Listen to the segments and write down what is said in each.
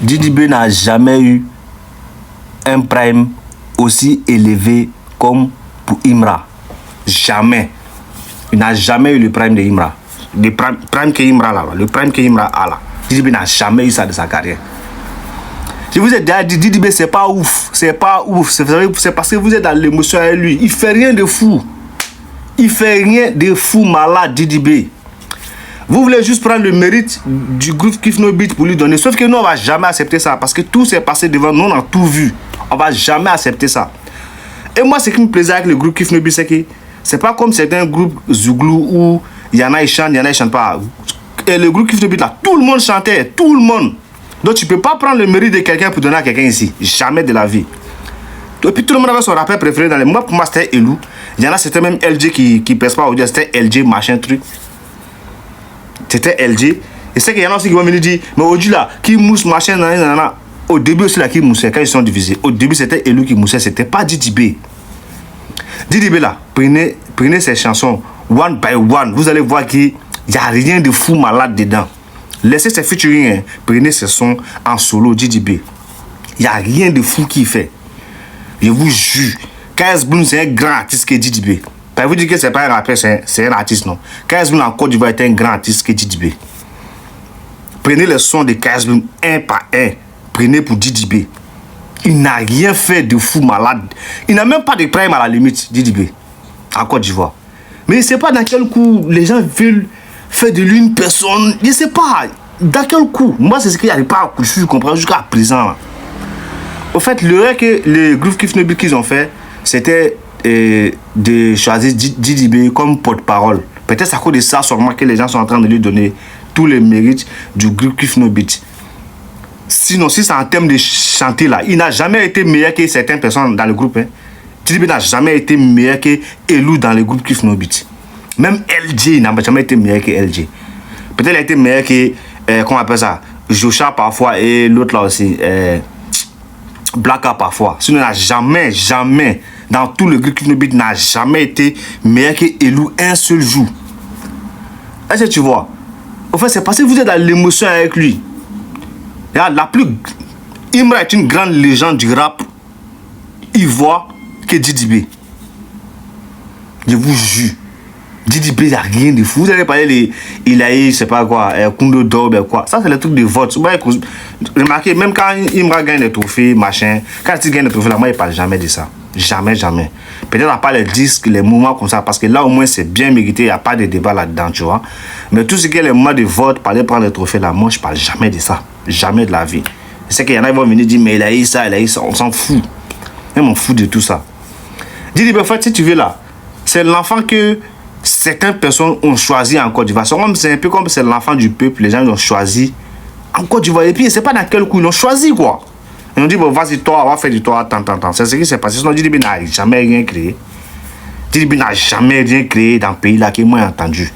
Didi B n'a jamais eu un prime aussi élevé comme pour Imra. Jamais. Il n'a jamais eu le prime de Imra. Le prime que Imra là, le prime que Imra a là. Didi B n'a jamais eu ça de sa carrière. Je vous ai déjà dit, Didi B c'est pas ouf. C'est pas ouf. C'est parce que vous êtes dans l'émotion avec lui. Il fait rien de fou. Il fait rien de fou malade, Didi B. Vous voulez juste prendre le mérite du groupe Kiff No Beat pour lui donner. Sauf que nous, on va jamais accepter ça. Parce que tout s'est passé devant nous, on a tout vu. On va jamais accepter ça. Et moi, ce qui me plaisait avec le groupe Kiff No Beat, c'est que c'est pas comme certains groupes Zouglou où il y en a, ils chantent, il y en a, ils chantent pas. Et le groupe Kiff No Beat, là, tout le monde chantait. Tout le monde. Donc, tu peux pas prendre le mérite de quelqu'un pour donner à quelqu'un ici. Jamais de la vie. Et puis, tout le monde avait son rappeur préféré dans les... Moi, pour moi, c'était Elou. Il y en a, c'était même LG qui pèse pas aujourd'hui. C'était LG, machin, truc. C'était LG. Et c'est qu'il y en a aussi qui vont venir dire, mais aujourd'hui là, qui mousse, machin, nanana. Au début aussi là, qui moussait, quand ils sont divisés. Au début, c'était Elou qui moussait, c'était pas Didi B. Didi B là, prenez ces chansons, one by one. Vous allez voir qu'il n'y a rien de fou malade dedans. Laissez ces featuring, hein. Prenez ces sons en solo, Didi B. Il n'y a rien de fou qu'il fait. Je vous jure. KS Bloom, c'est un grand artiste que Didi B. Pas vous dire que c'est pas un rappeur, c'est un artiste, non. KS Bloom en Côte d'Ivoire est un grand artiste que Didi B. Prenez les sons de KS Bloom un par un. Prenez pour Didi B. Il n'a rien fait de fou malade. Il n'a même pas de prime à la limite, Didi B. En Côte d'Ivoire. Mais il ne sait pas dans quel coup les gens veulent faire de lui une personne. Je ne sais pas. Dans quel coup. Moi, c'est ce qu'il n'y a pas à je comprends jusqu'à présent. Là. Au fait, le rêve que les groupes Kiff No Beat qu'ils ont fait, c'était de choisir Didi B comme porte-parole. Peut-être c'est à cause de ça seulement que les gens sont en train de lui donner tous les mérites du groupe Kiff No Beat. Sinon, si c'est en termes de chanter là, il n'a jamais été meilleur que certaines personnes dans le groupe. Hein. Didi B n'a jamais été meilleur que Elou dans le groupe Kiff No Beat. Même LG n'a jamais été meilleur que LG. Peut-être il a été meilleur que, comment on appelle ça, Jocha parfois et l'autre là aussi, Blacka parfois. Sinon, il n'a jamais, dans tout le groupe Kiff No Beat, n'a jamais été meilleur que Elou un seul jour. Est-ce que tu vois? En fait, c'est parce que vous êtes dans l'émotion avec lui. Imra est une grande légende du rap ivoire que Didi B. Je vous jure. Didi B, il n'y a rien de fou. Vous allez parler, il a eu, je sais pas quoi, Kundo Dob, quoi. Ça, c'est le truc de vote. Remarquez, même quand Imra gagne des trophées, machin, quand il gagne des trophées, là, moi, il ne parle jamais de ça. Jamais. Peut-être à part les disques, les moments comme ça, parce que là, au moins, c'est bien mérité, il n'y a pas de débat là-dedans, tu vois. Mais tout ce qui est les moments de vote, parler prendre les trophées, là, moi, je ne parle jamais de ça. Jamais de la vie. C'est qu'il y en a qui vont venir dire, mais il a eu ça, on s'en fout. Même on fout de tout ça. Didi B, en fait, si tu veux là, c'est l'enfant que certaines personnes ont choisi en Côte d'Ivoire. C'est un peu comme c'est l'enfant du peuple, les gens l'ont choisi en Côte d'Ivoire. Et puis, c'est pas dans quel coup ils l'ont choisi, quoi. Ils ont dit, bon, vas-y, toi, on va faire du toi, attends. C'est ce qui s'est passé. Sinon, Didi B n'a jamais rien créé. Didi B n'a jamais rien créé dans le pays là que moi j'ai entendu.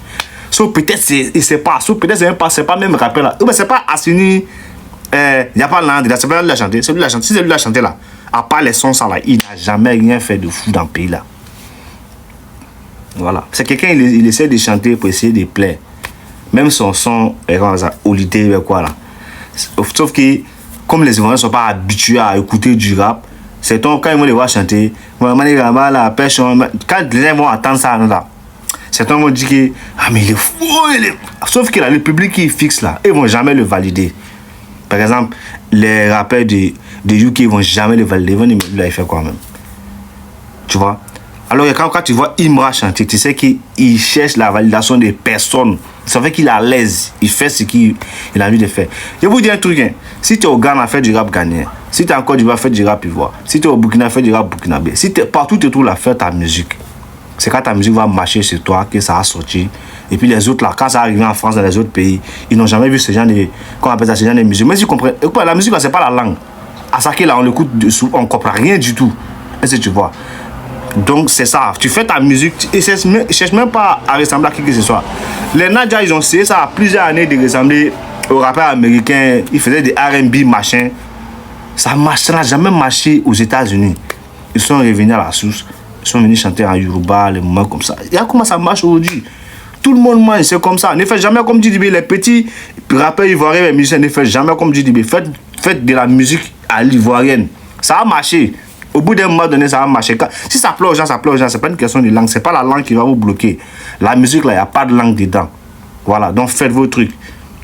Sauf peut-être, c'est pas. Sauf peut-être, c'est pas même rappel là. Mais c'est pas Assini. Il n'y a pas Landry là. C'est pas lui la chanter. C'est lui la chanter. Si c'est lui la chanter là, à part les sons ça là, il n'a jamais rien fait de fou dans le pays là. Voilà. C'est quelqu'un, il essaie de chanter pour essayer de plaire. Même son son, Holiday, quoi là. Sauf que, comme les Ivoiriens ne sont pas habitués à écouter du rap, c'est quand ils vont les voir chanter, quand les gens vont entendre ça, là, certains vont dire que, ah mais il est fou, Sauf que là, le public qui est fixe là, ils ne vont jamais le valider. Par exemple, les rappeurs de UK ne vont jamais le valider. Ils vont dire, mais là, il fait quoi même? Tu vois? Alors, quand tu vois Imra chanter, tu sais qu'il cherche la validation des personnes. Ça fait qu'il est à l'aise. Il fait ce qu'il a envie de faire. Je vais vous dire un truc. Hein. Si tu es au Ghana, fais du rap ghanéen. Si tu es en Côte d'Ivoire, fais du rap ivoire. Si tu es au Burkina, fais du rap burkinabé. Si partout tu trouves là, fais ta musique. C'est quand ta musique va marcher sur toi que ça va sortir. Et puis les autres là, quand ça arrive en France, dans les autres pays, ils n'ont jamais vu ce genre de, comment on appelle ça, ce genre de musique. Mais si vous comprenez, la musique là, c'est pas la langue. À ça que là, on l'écoute dessous, on comprend rien du tout. Est-ce que tu vois? Donc c'est ça, tu fais ta musique et cherche même pas à ressembler à qui que ce soit. Les Nadja, ils ont essayé ça à plusieurs années de ressembler aux rappeurs américains. Ils faisaient des R&B machin. Ça n'a jamais marché aux États-Unis. Ils sont revenus à la source. Ils sont venus chanter en Yoruba, les moments comme ça. Et comment ça marche aujourd'hui? Tout le monde mange, c'est comme ça. Ne faites jamais comme Didi B. Les petits rappeurs ivoiriens, les musiciens, ne faites jamais comme Didi B. Faites faites de la musique à l'ivoirienne. Ça a marché. Au bout d'un moment donné, ça va marcher. Si ça plaît aux gens, ça plaît aux gens. C'est pas une question de langue. C'est pas la langue qui va vous bloquer. La musique, là, il n'y a pas de langue dedans. Voilà. Donc, faites vos trucs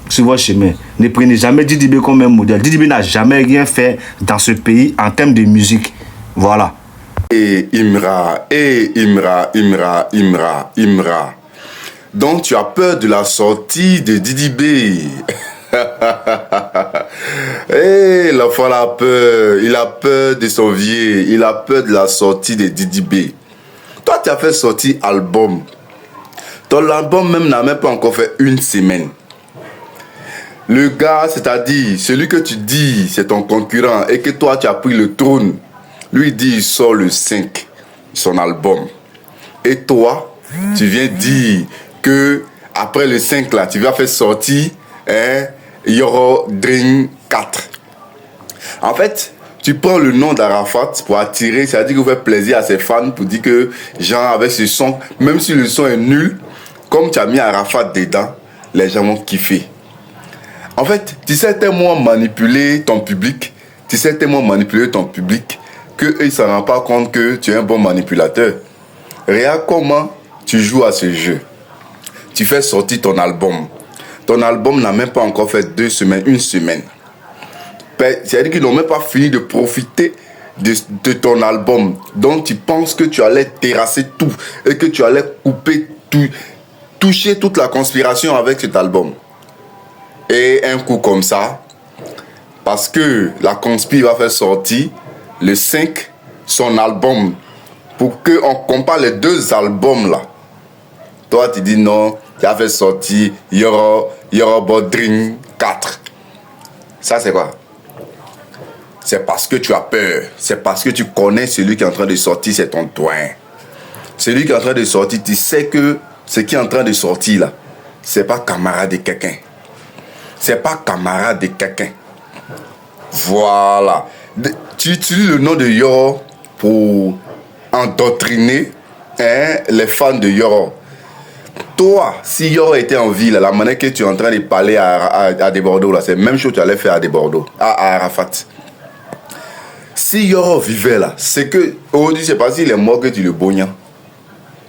sur votre chemin. Ne prenez jamais Didi B comme un modèle. Didi B n'a jamais rien fait dans ce pays en termes de musique. Voilà. Et Imra. Donc, tu as peur de la sortie de Didi B. L'enfant a peur. Il a peur de son vieux. Il a peur de la sortie de Didi B. Toi, tu as fait sortir album. Ton album même n'a même pas encore fait une semaine. Le gars, c'est-à-dire celui que tu dis c'est ton concurrent et que toi tu as pris le trône, lui dit il sort le 5, son album. Et toi, tu viens dire que après le 5 là, tu vas faire sortir Yoro Dream 4. En fait, tu prends le nom d'Arafat pour attirer, c'est-à-dire que vous faites plaisir à ses fans pour dire que genre avec ce son, même si le son est nul, comme tu as mis Arafat dedans, les gens vont kiffer. En fait, tu sais tellement manipuler ton public, que eux ils ne se rendent pas compte que tu es un bon manipulateur. Regarde comment tu joues à ce jeu. Tu fais sortir ton album. Ton album n'a même pas encore fait 2 semaines, 1 semaine. C'est-à-dire qu'ils n'ont même pas fini de profiter de ton album. Donc tu penses que tu allais terrasser tout et que tu allais couper tout, toucher toute la conspiration avec cet album. Et un coup comme ça, parce que la conspi va faire sortir le 5, son album, pour qu'on compare les 2 albums là. Toi tu dis non, tu as fait sortir Yoro Dream 4. Ça c'est quoi? C'est parce que tu as peur. C'est parce que tu connais celui qui est en train de sortir, c'est ton doigt. Celui qui est en train de sortir, tu sais que ce qui est en train de sortir là, c'est pas camarade de quelqu'un. C'est pas camarade de quelqu'un. Voilà. Tu utilises le nom de Yoro pour endoctriner les fans de Yoro. Toi, si Yoro était en ville, la manière que tu es en train de parler à des Bordeaux, là, c'est la même chose que tu allais faire à des Bordeaux, à Arafat. Si Yoro vivait là, c'est que, aujourd'hui, c'est parce qu'il est mort que tu le bognas.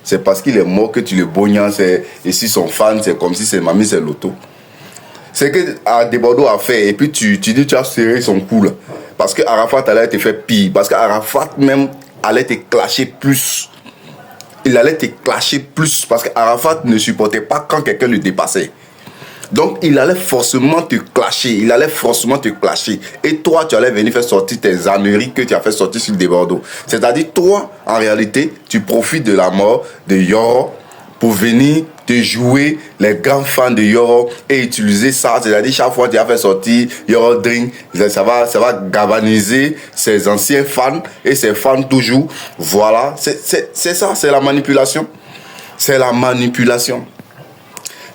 C'est parce qu'il est mort que tu le bognas. Et si son fan, c'est comme si c'est mamie, c'est l'auto. C'est que à des Bordeaux a fait, et puis tu dis tu as serré son cou là. Parce que Arafat allait te faire pire. Parce que Arafat même allait te clasher plus. Il allait te clasher plus. Parce que Arafat ne supportait pas quand quelqu'un le dépassait. Donc il allait forcément te clasher. Et toi, tu allais venir faire sortir tes âneries que tu as fait sortir sur des Bordeaux. C'est-à-dire, toi, en réalité, tu profites de la mort de Yoro pour venir te jouer les grands fans de Yoro et utiliser ça. C'est-à-dire, chaque fois que tu as fait sortir Yoro Dream, ça va galvaniser ses anciens fans et ses fans toujours. Voilà, c'est ça, c'est la manipulation.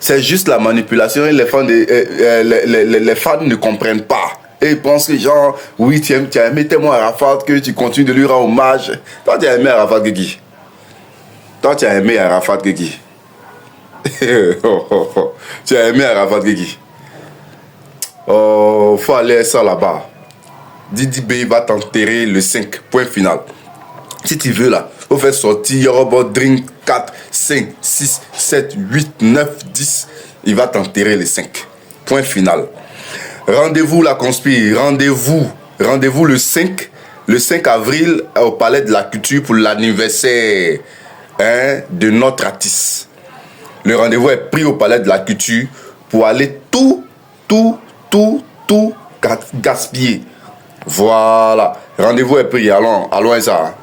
C'est juste la manipulation et les fans ne comprennent pas. Et ils pensent que genre, oui, tu as aimé tellement Arafat que tu continues de lui rendre hommage. Toi, tu as aimé Arafat que qui? Tu as aimé Arafat que qui? Oh, faut aller ça là-bas. Didi B va t'enterrer le 5, point final. Si tu veux là, faut faire sortir Yoro Dream 4, 5, 6, 7, 8, 9, 10. Il va t'enterrer le 5. Point final. Rendez-vous la conspi. Rendez-vous le 5 avril au Palais de la Culture pour l'anniversaire de notre artiste. Le rendez-vous est pris au Palais de la Culture pour aller tout gaspiller. Voilà. Rendez-vous est pris. Allons à ça.